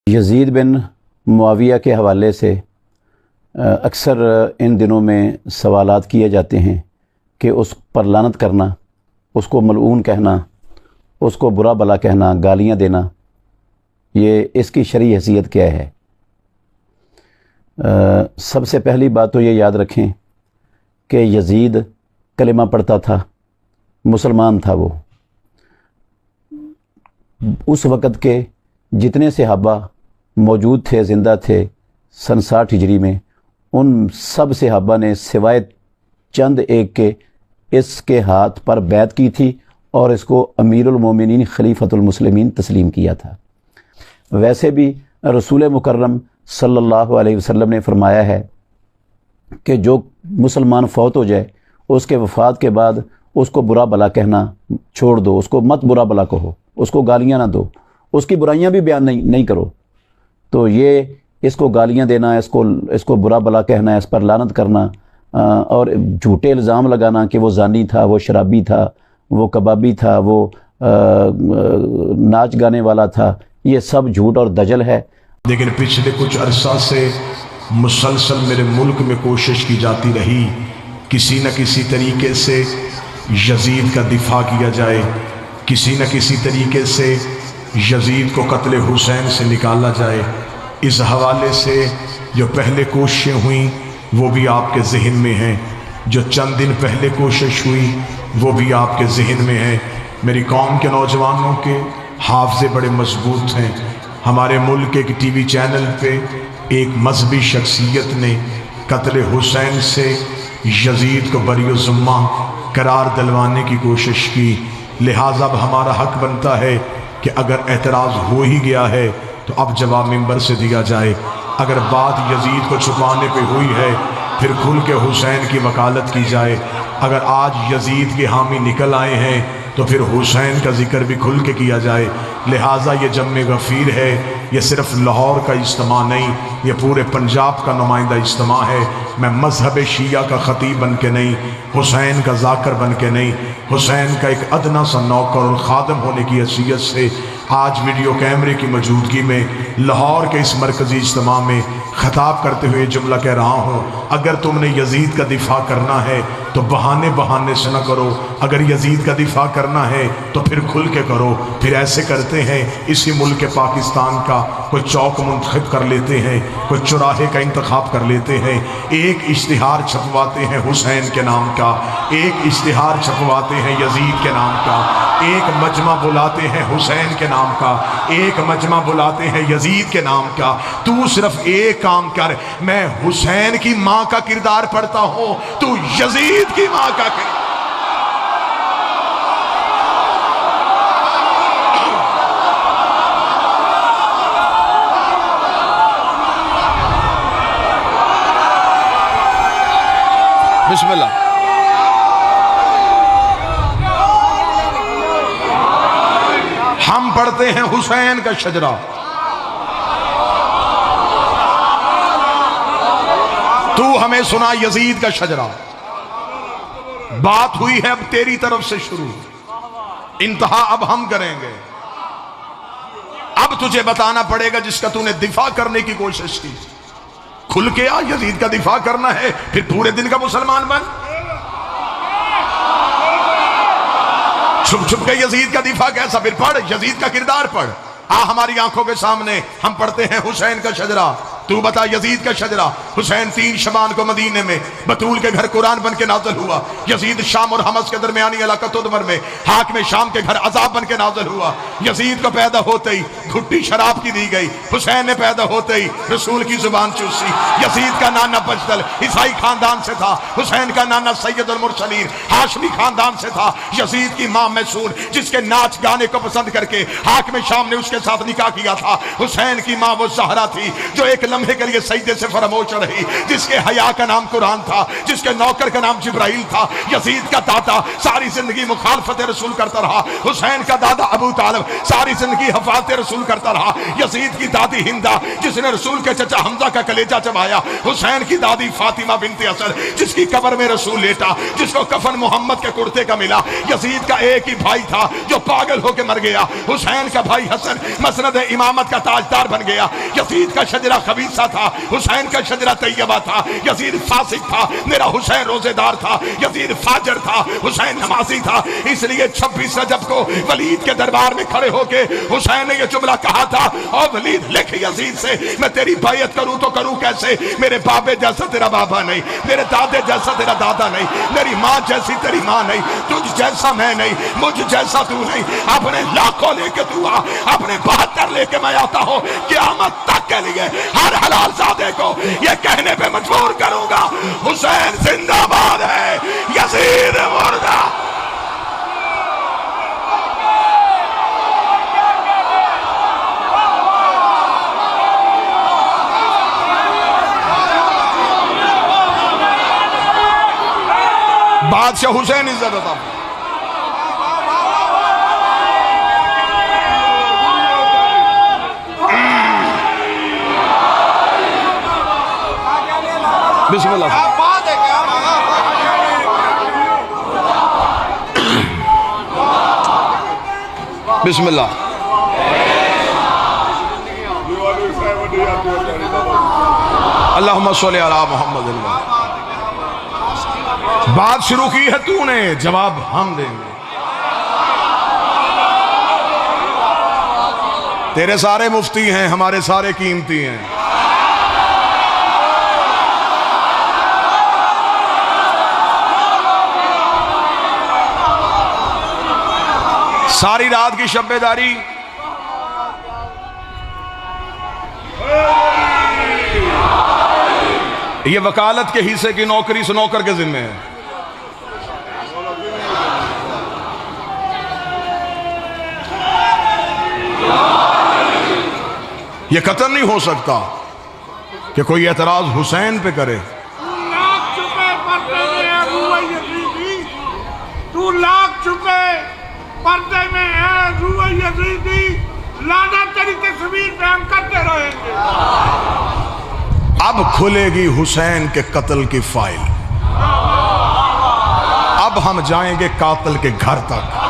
Yazid बिन मुआविया के हवाले से अक्सर इन दिनों में सवालात किए जाते हैं कि उस पर लानत करना, उसको मलऊन कहना, उसको बुरा भला कहना, गालियाँ देना, ये इसकी शरई हैसियत क्या है। सबसे पहली बात तो ये याद रखें कि यजीद कलिमा पढ़ता था, मुसलमान था। वो उस वक़्त के जितने सहाबा मौजूद थे, ज़िंदा थे सन 60 हिजरी में, उन सब सहाबा ने सिवाय चंद एक के इसके हाथ पर बैत की थी और इसको अमीरुल मोमिनीन खलीफतुल मुस्लिमीन तस्लीम किया था। वैसे भी रसूल मुकर्रम सल्लल्लाहु अलैहि वसल्लम ने फरमाया है कि जो मुसलमान फ़ौत हो जाए उसके वफ़ात के बाद उसको बुरा भला कहना छोड़ दो, उसको मत बुरा भला कहो, उसको गालियाँ ना दो, उसकी बुराइयाँ भी बयान नहीं करो। तो ये इसको गालियाँ देना, इसको बुरा भला कहना, इस पर लानत करना और झूठे इल्ज़ाम लगाना कि वो जानी था, वो शराबी था, वो कबाबी था, वो नाच गाने वाला था, ये सब झूठ और दजल है। लेकिन पिछले कुछ अरसा से मुसलसल मेरे मुल्क में कोशिश की जाती रही किसी न किसी तरीके से यजीद का दिफा किया जाए, किसी न किसी तरीके से यजीद को कत्ल हुसैन से निकाला जाए। इस हवाले से जो पहले कोशिशें हुई वो भी आपके जहन में हैं, जो चंद दिन पहले कोशिश हुई वो भी आपके जहन में है। मेरी कौम के नौजवानों के हाफ़ज़े बड़े मजबूत हैं। हमारे मुल्क के एक टीवी चैनल पे एक मजहबी शख्सियत ने कत्ल हुसैन से यजीद को बरी-ओ-ज़िम्मा करार दिलवाने की कोशिश की। लिहाजा अब हमारा हक बनता है कि अगर एतराज़ हो ही गया है तो अब जवाब मिंबर से दिया जाए। अगर बात यजीद को छुपाने पे हुई है फिर खुल के हुसैन की वकालत की जाए। अगर आज यजीद के हामी निकल आए हैं तो फिर हुसैन का जिक्र भी खुल के किया जाए। लिहाजा ये जम्मे गफ़ीर है, ये सिर्फ लाहौर का इज्तिमा नहीं, ये पूरे पंजाब का नुमाइंदा इज्तिमा है। मैं मजहब शिया का ख़तीब बन के नहीं, हुसैन का जाकर बन के नहीं, हुसैन का एक अदना सा नौकर और ख़ादम होने की हैसियत से आज वीडियो कैमरे की मौजूदगी में लाहौर के इस मरकज़ी इज्तिमा में ख़िताब करते हुए जुमला कह रहा हूँ, अगर तुमने यजीद का दिफा करना है तो बहाने से न करो। अगर यजीद का दिफा करना है तो फिर खुल के करो। फिर ऐसे करते हैं इसी मुल्क पाकिस्तान का कोई चौक मुंतखब कर लेते हैं, कोई चौराहे का इंतखाब कर लेते हैं, एक इश्तिहार छपवाते हैं हुसैन के नाम का, एक इश्तिहार छपवाते हैं यजीद के नाम का, एक मजमा बुलाते हैं हुसैन के नाम का, एक मजमा बुलाते हैं यजीद के नाम का। तू सिर्फ एक काम कर, मैं हुसैन की माँ का किरदार पढ़ता हूँ, तू यजीद की माँ का किरदार। बिस्मिल्लाह। हम पढ़ते हैं हुसैन का शजरा, तू हमें सुना यजीद का शजरा। बात हुई है अब तेरी तरफ से शुरू, इंतहा अब हम करेंगे। अब तुझे बताना पड़ेगा जिसका तूने दिफा करने की कोशिश की, खुल के आ। यजीद का दिफा करना है फिर पूरे दिन का मुसलमान बन, छुप छुप के यजीद का दिफा कैसा? फिर पढ़, यजीद का किरदार पढ़। आ हमारी आंखों के सामने हम पढ़ते हैं हुसैन का शजरा, तू बता यजीद का शजरा। हुसैन 3 शबान को मदीने में बतूल के घर कुरान बन के नाज़िल हुआ। यजीद शाम और हमस के दरमियानी इलाका तुदमर में हाकिम शाम के घर अजाब बन के नाज़िल हुआ। यजीद को पैदा होते ही घुट्टी शराब की दी गई, हुसैन ने पैदा होते ही रसूल की जुबान चूसी। यजीद का नाना बजदल ईसाई खानदान से था, हुसैन का नाना सैयद अल मुरसलीन हाशमी खानदान से था। यजीद की माँ मैसूर जिसके नाच गाने को पसंद करके हाकिम शाम ने उसके साथ निकाह किया था। हुसैन की माँ वो ज़हरा थी जो एक लम्हे के लिए सजदे से फरामोश रही, जिसके हया का नाम कुरान था, जिसके नौकर का नाम जिब्राइल था। यजीद का दादा सारी जिंदगी मुखालफत रसूल करता रहा। हुसैन का दादा अबू तालिब सारी जिंदगी हिफाजत रसूल करता रहा। यजीद की दादी हिंदा जिसने रसूल के चचा हमजा का कलेजा चबाया। हुसैन की दादी फातिमा बिनते असद जिसकी कब्र में रसूल लेटा, जिसको कफन मोहम्मद के कुर्ते का मिला। यजीद का एक ही भाई था जो पागल होकर मर गया। हुसैन का भाई हसन मसनद इमामत का ताजदार बन गया। यजीद का शजरा खबीसा था, हुसैन का शजरा तैयबा था। यजीद फासिक था, मेरा हुसैन रोजेदार था। यजीद फाजर था, हुसैन नमाजी था। इसलिए 26 रजब को वलीद के दरबार में खड़े होके हुसैन ने यह जुमला कहा था, और वलीद लिख यजीद से, मैं तेरी बैयत करूं तो करूं कैसे? मेरे बाबे जैसा तेरा बाबा नहीं, मेरे दादे जैसा तेरा दादा नहीं, मेरी माँ जैसी तेरी माँ नहीं, तुझ जैसा मैं नहीं, मुझ जैसा तू नहीं। अपने लाखों लेके तू आ, अपने 72 लेके मैं आता हूं। क़यामत तक के लिए हर हलाल ज़ादे को यह कहने पे मजबूर करूंगा, हुसैन जिंदाबाद है, यजीद मुर्दा। बादशाह हुसैन इज्जत अता। बिस्मिल्लाह। बिस्मिल्लाह। अल्लाहुम्मा सल्ली अला मुहम्मद। बात शुरू की है तूने, जवाब हम देंगे। तेरे सारे मुफ्ती हैं, हमारे सारे कीमती हैं। सारी रात की शब्बेदारी ये वकालत के हिस्से की नौकरी से नौकर के जिम्मे है। यह कत्ल नहीं हो सकता कि कोई एतराज हुसैन पे करे। तू लाख चुके पर्दे में है रूह यजीदी, लाना तेरी तस्वीर पे हम करते रहेंगे। अब खुलेगी हुसैन के कत्ल की फाइल। अब हम जाएंगे कातिल के घर तक।